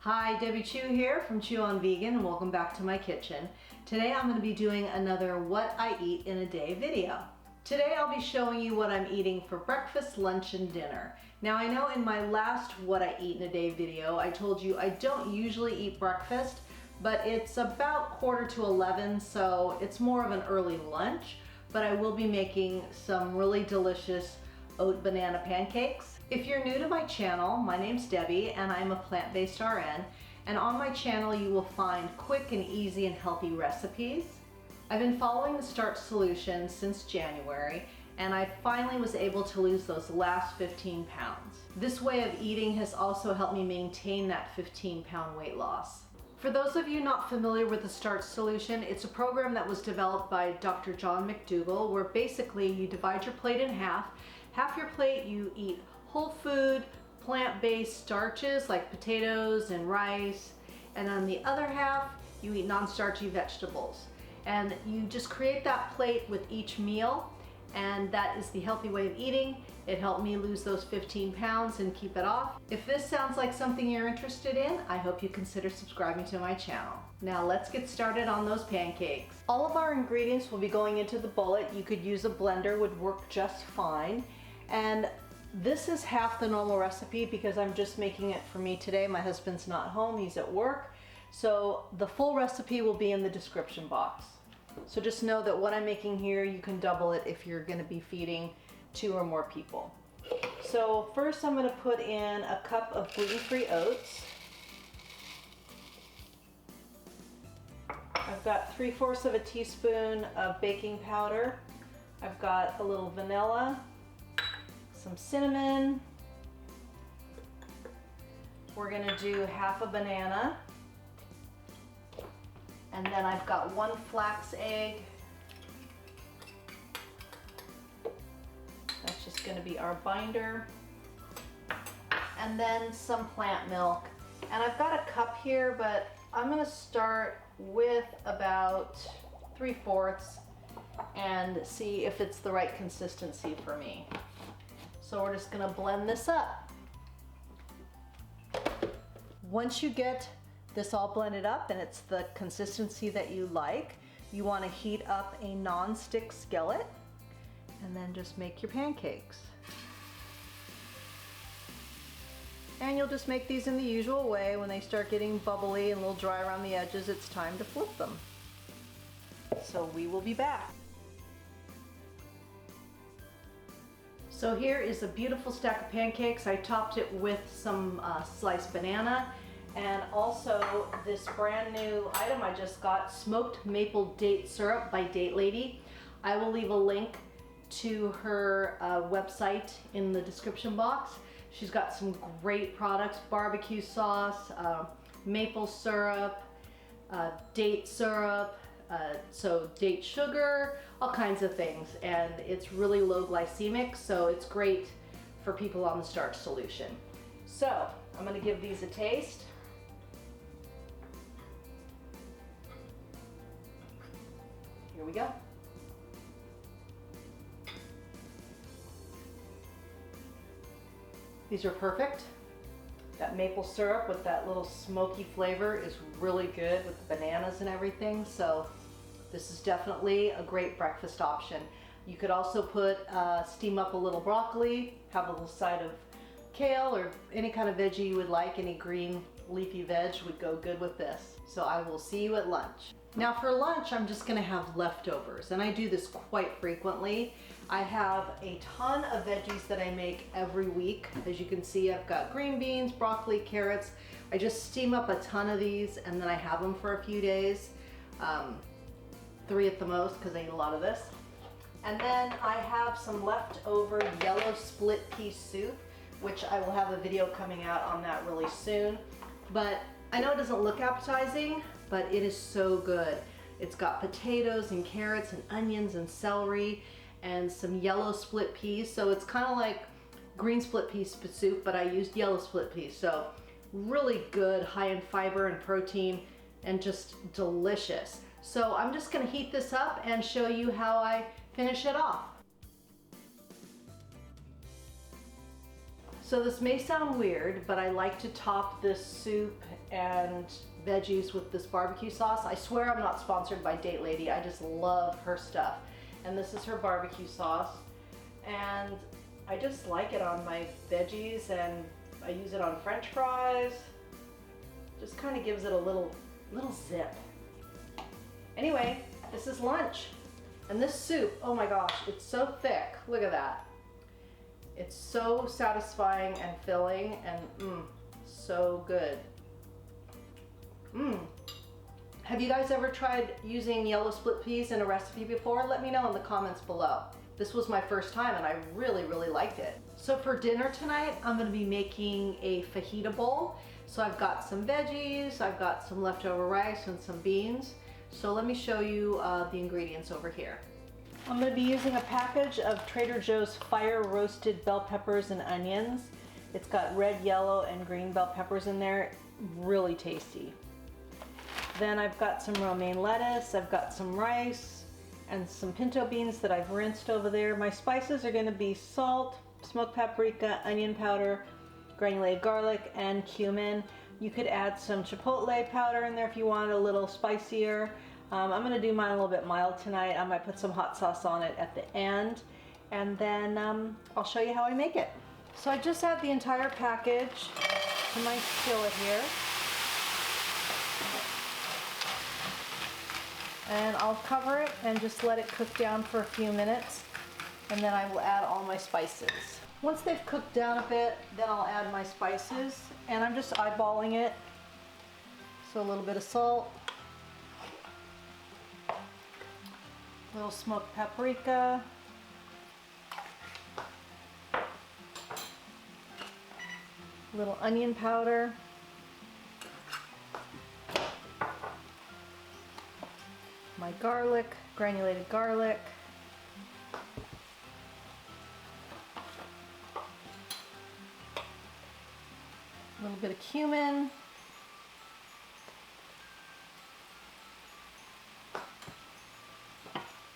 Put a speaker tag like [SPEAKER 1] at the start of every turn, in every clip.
[SPEAKER 1] Hi, Debbie Chu here from Chu on Vegan, and welcome back to my kitchen. Today I'm going to be doing another What I Eat in a Day video. Today I'll be showing you what I'm eating for breakfast, lunch, and dinner. Now I know in my last What I Eat in a Day video I told you I don't usually eat breakfast, but it's about 10:45, so it's more of an early lunch, but I will be making some really delicious oat banana pancakes. If you're new to my channel, my name's Debbie and I'm a plant-based RN, and on my channel you will find quick and easy and healthy recipes. I've been following the Starch Solution since January, and I finally was able to lose those last 15 pounds. This way of eating has also helped me maintain that 15-pound weight loss. For those of you not familiar with the Starch Solution, it's a program that was developed by Dr. John McDougall, where basically you divide your plate in half. Half your plate you eat whole food, plant-based starches like potatoes and rice, and on the other half you eat non-starchy vegetables. And you just create that plate with each meal, and that is the healthy way of eating. It helped me lose those 15 pounds and keep it off. If this sounds like something you're interested in, I hope you consider subscribing to my channel. Now let's get started on those pancakes. All of our ingredients will be going into the bullet. You could use a blender, would work just fine. And this is half the normal recipe because I'm just making it for me today. My husband's not home, he's at work. So the full recipe will be in the description box. So just know that what I'm making here, you can double it if you're gonna be feeding 2 or more people. So first I'm gonna put in a cup of gluten-free oats. I've got 3/4 of a teaspoon of baking powder. I've got a little vanilla, some cinnamon. We're gonna do half a banana. And then I've got 1 flax egg. That's just gonna be our binder. And then some plant milk. And I've got a cup here, but I'm gonna start with about 3/4 and see if it's the right consistency for me. So we're just gonna blend this up. Once you get this all blended up and it's the consistency that you like, you wanna heat up a non-stick skillet and then just make your pancakes. And you'll just make these in the usual way. When they start getting bubbly and a little dry around the edges, it's time to flip them. So we will be back. So here is a beautiful stack of pancakes. I topped it with some sliced banana and also this brand new item I just got, smoked maple date syrup by Date Lady. I will leave a link to her website in the description box. She's got some great products, barbecue sauce, maple syrup, date syrup, so date sugar, all kinds of things, and it's really low glycemic, so it's great for people on the Starch Solution. So I'm going to give these a taste. Here we go. These are perfect. That maple syrup with that little smoky flavor is really good with the bananas and everything, so this is definitely a great breakfast option. You could also put, steam up a little broccoli, have a little side of kale or any kind of veggie you would like. Any green leafy veg would go good with this. So I will see you at lunch. Now for lunch, I'm just gonna have leftovers, and I do this quite frequently. I have a ton of veggies that I make every week. As you can see, I've got green beans, broccoli, carrots. I just steam up a ton of these and then I have them for a few days. 3 at the most, because I eat a lot of this. And then I have some leftover yellow split pea soup, which I will have a video coming out on that really soon. But I know it doesn't look appetizing, but it is so good. It's got potatoes and carrots and onions and celery and some yellow split peas. So it's kind of like green split pea soup, but I used yellow split peas. So really good, high in fiber and protein, and just delicious. So I'm just gonna heat this up and show you how I finish it off. So this may sound weird, but I like to top this soup and veggies with this barbecue sauce. I swear I'm not sponsored by Date Lady. I just love her stuff. And this is her barbecue sauce. And I just like it on my veggies, and I use it on French fries. Just kind of gives it a little zip. Anyway, this is lunch. And this soup, oh my gosh, it's so thick. Look at that. It's so satisfying and filling, and so good. Have you guys ever tried using yellow split peas in a recipe before? Let me know in the comments below. This was my first time and I really liked it. So for dinner tonight, I'm gonna be making a fajita bowl. So I've got some veggies, I've got some leftover rice and some beans. So let me show you the ingredients over here. I'm gonna be using a package of Trader Joe's fire roasted bell peppers and onions. It's got red, yellow, and green bell peppers in there. Really tasty. Then I've got some romaine lettuce, I've got some rice, and some pinto beans that I've rinsed over there. My spices are gonna be salt, smoked paprika, onion powder, granulated garlic, and cumin. You could add some chipotle powder in there if you want it a little spicier. I'm gonna do mine a little bit mild tonight. I might put some hot sauce on it at the end, and then I'll show you how I make it. So I just add the entire package to my skillet here. And I'll cover it and just let it cook down for a few minutes, and then I will add all my spices. Once they've cooked down a bit, then I'll add my spices, and I'm just eyeballing it. So a little bit of salt, a little smoked paprika, a little onion powder, my garlic, granulated garlic, a little bit of cumin,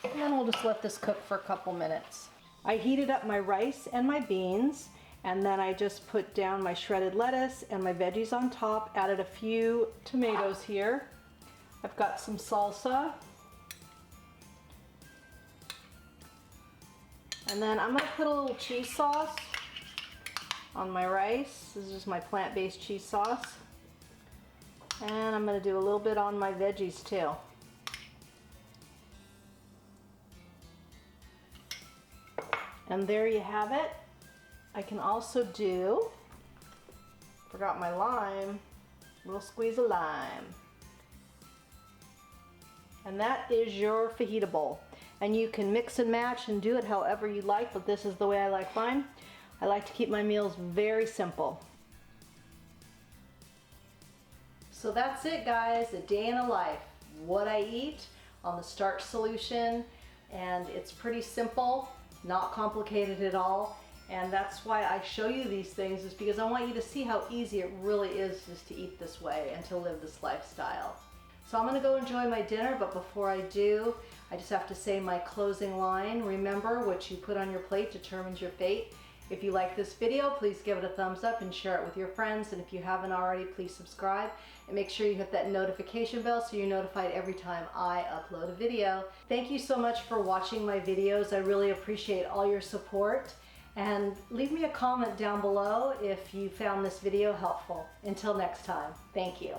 [SPEAKER 1] and then we'll just let this cook for a couple minutes. I heated up my rice and my beans, and then I just put down my shredded lettuce and my veggies on top, added a few tomatoes here. I've got some salsa. And then I'm gonna put a little cheese sauce on my rice. This is just my plant-based cheese sauce. And I'm gonna do a little bit on my veggies too. And there you have it. I can also do, forgot my lime, a little squeeze of lime. And that is your fajita bowl. And you can mix and match and do it however you like, but this is the way I like mine. I like to keep my meals very simple. So that's it, guys, a day in a life. What I eat on the starch solution, and it's pretty simple, not complicated at all. And that's why I show you these things, is because I want you to see how easy it really is just to eat this way and to live this lifestyle. So I'm gonna go enjoy my dinner, but before I do, I just have to say my closing line. Remember, what you put on your plate determines your fate. If you like this video, please give it a thumbs up and share it with your friends. And if you haven't already, please subscribe and make sure you hit that notification bell so you're notified every time I upload a video. Thank you so much for watching my videos. I really appreciate all your support. And leave me a comment down below if you found this video helpful. Until next time, thank you.